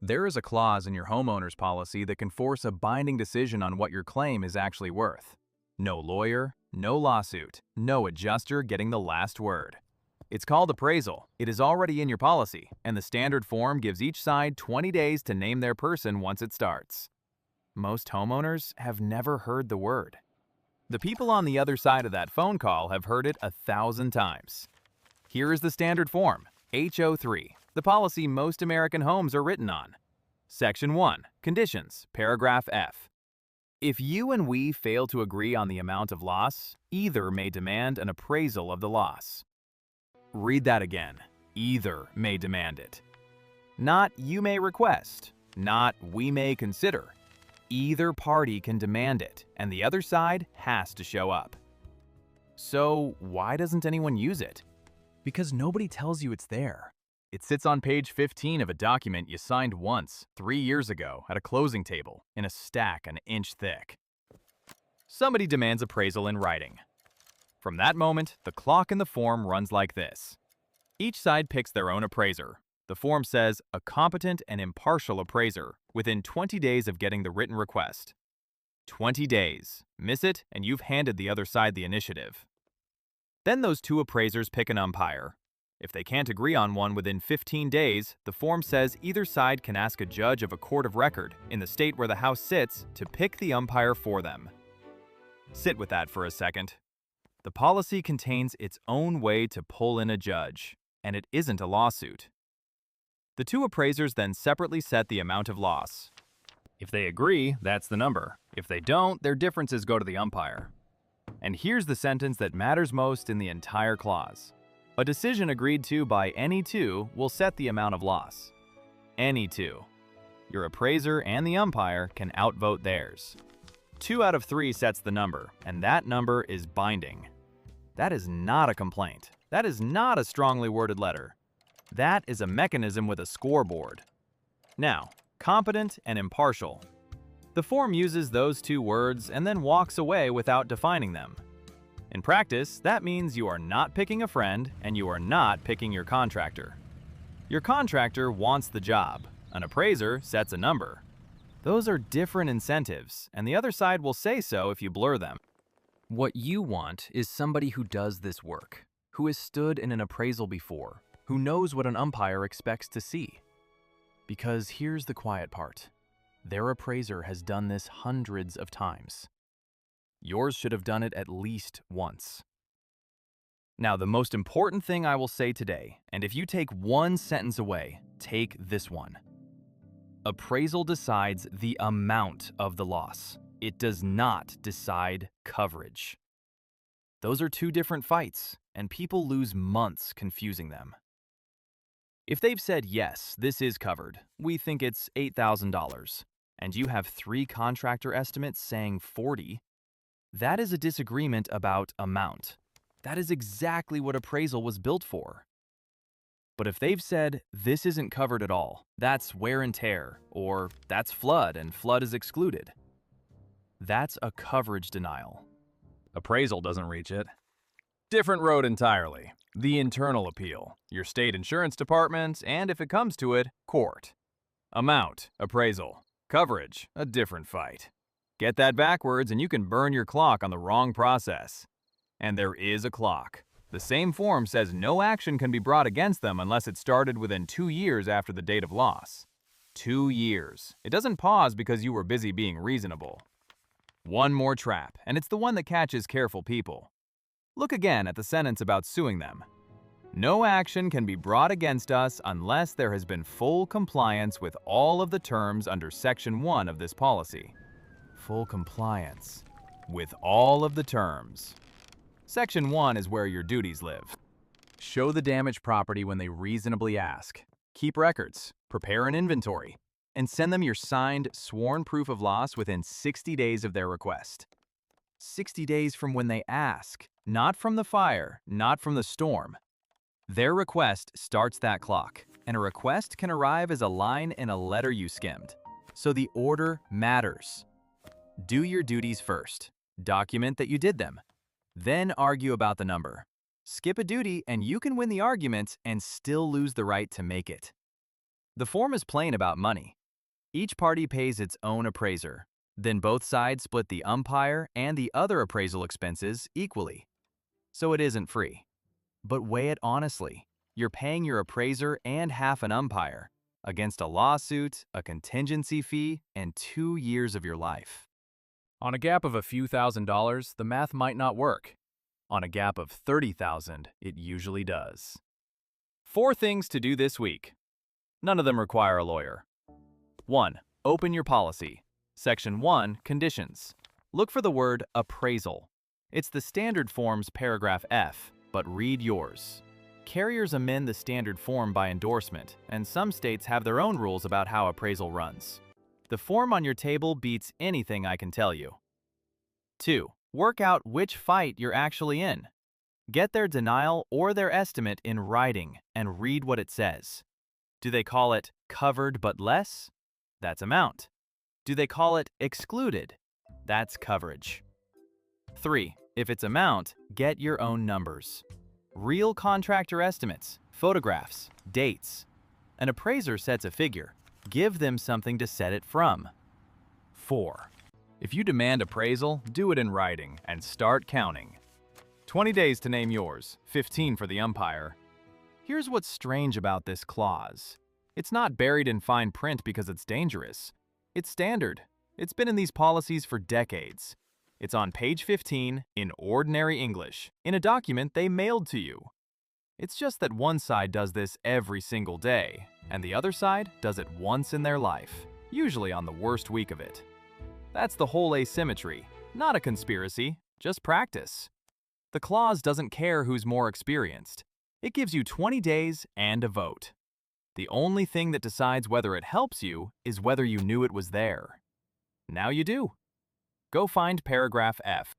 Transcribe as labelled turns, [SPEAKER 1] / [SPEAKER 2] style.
[SPEAKER 1] There is a clause in your homeowner's policy that can force a binding decision on what your claim is actually worth. No lawyer, no lawsuit, no adjuster getting the last word. It's called appraisal. It is already in your policy, and the standard form gives each side 20 days to name their person once it starts. Most homeowners have never heard the word. The people on the other side of that phone call have heard it 1,000 times. Here is the standard form, HO3, the policy most American homes are written on. Section 1, Conditions, Paragraph F. If you and we fail to agree on the amount of loss, either may demand an appraisal of the loss. Read that again. Either may demand it. Not you may request, not we may consider. Either party can demand it, and the other side has to show up. So why doesn't anyone use it? Because nobody tells you it's there. It sits on page 15 of a document you signed once, 3 years ago, at a closing table, in a stack an inch thick. Somebody demands appraisal in writing. From that moment, the clock in the form runs like this. Each side picks their own appraiser. The form says, a competent and impartial appraiser, within 20 days of getting the written request. 20 days. Miss it, and you've handed the other side the initiative. Then those two appraisers pick an umpire. If they can't agree on one within 15 days, the form says either side can ask a judge of a court of record in the state where the house sits to pick the umpire for them. Sit with that for a second. The policy contains its own way to pull in a judge, and it isn't a lawsuit. The two appraisers then separately set the amount of loss. If they agree, that's the number. If they don't, their differences go to the umpire. And here's the sentence that matters most in the entire clause. A decision agreed to by any two will set the amount of loss. Any two. Your appraiser and the umpire can outvote theirs. 2 out of 3 sets the number, and that number is binding. That is not a complaint. That is not a strongly worded letter. That is a mechanism with a scoreboard. Now, competent and impartial. The form uses those 2 words and then walks away without defining them. In practice, that means you are not picking a friend and you are not picking your contractor. Your contractor wants the job. An appraiser sets a number. Those are different incentives, and the other side will say so if you blur them. What you want is somebody who does this work, who has stood in an appraisal before, who knows what an umpire expects to see. Because here's the quiet part. Their appraiser has done this hundreds of times. Yours should have done it at least once. Now, the most important thing I will say today, and if you take one sentence away, take this one. Appraisal decides the amount of the loss. It does not decide coverage. Those are 2 different fights, and people lose months confusing them. If they've said, yes, this is covered, we think it's $8,000, and you have 3 contractor estimates saying $40,000, that is a disagreement about amount. That is exactly what appraisal was built for. But if they've said, this isn't covered at all, that's wear and tear, or that's flood and flood is excluded, that's a coverage denial. Appraisal doesn't reach it. Different road entirely. The internal appeal, your state insurance department, and if it comes to it, court. Amount, appraisal. Coverage, a different fight. Get that backwards and you can burn your clock on the wrong process. And there is a clock. The same form says no action can be brought against them unless it started within 2 years after the date of loss. 2 years. It doesn't pause because you were busy being reasonable. One more trap, and it's the one that catches careful people. Look again at the sentence about suing them. No action can be brought against us unless there has been full compliance with all of the terms under Section 1 of this policy. Full compliance with all of the terms. Section 1 is where your duties live. Show the damaged property when they reasonably ask. Keep records, prepare an inventory, and send them your signed, sworn proof of loss within 60 days of their request. 60 days from when they ask, not from the fire, not from the storm. Their request starts that clock, and a request can arrive as a line in a letter you skimmed. So the order matters. Do your duties first. Document that you did them. Then argue about the number. Skip a duty and you can win the argument and still lose the right to make it. The form is plain about money. Each party pays its own appraiser. Then both sides split the umpire and the other appraisal expenses equally. So it isn't free. But weigh it honestly. You're paying your appraiser and half an umpire against a lawsuit, a contingency fee, and 2 years of your life. On a gap of a few $1,000s, the math might not work. On a gap of $30,000, it usually does. 4 things to do this week. None of them require a lawyer. 1. Open your policy. Section 1, Conditions. Look for the word appraisal. It's the standard form's paragraph F, but read yours. Carriers amend the standard form by endorsement, and some states have their own rules about how appraisal runs. The form on your table beats anything I can tell you. 2. Work out which fight you're actually in. Get their denial or their estimate in writing and read what it says. Do they call it covered but less? That's amount. Do they call it excluded? That's coverage. 3. If it's amount, get your own numbers. Real contractor estimates, photographs, dates. An appraiser sets a figure. Give them something to set it from. 4. If you demand appraisal, do it in writing and start counting. 20 days to name yours, 15 for the umpire. Here's what's strange about this clause. It's not buried in fine print because it's dangerous. It's standard. It's been in these policies for decades. It's on page 15 in ordinary English, in a document they mailed to you. It's just that one side does this every single day, and the other side does it once in their life, usually on the worst week of it. That's the whole asymmetry, not a conspiracy, just practice. The clause doesn't care who's more experienced. It gives you 20 days and a vote. The only thing that decides whether it helps you is whether you knew it was there. Now you do. Go find paragraph F.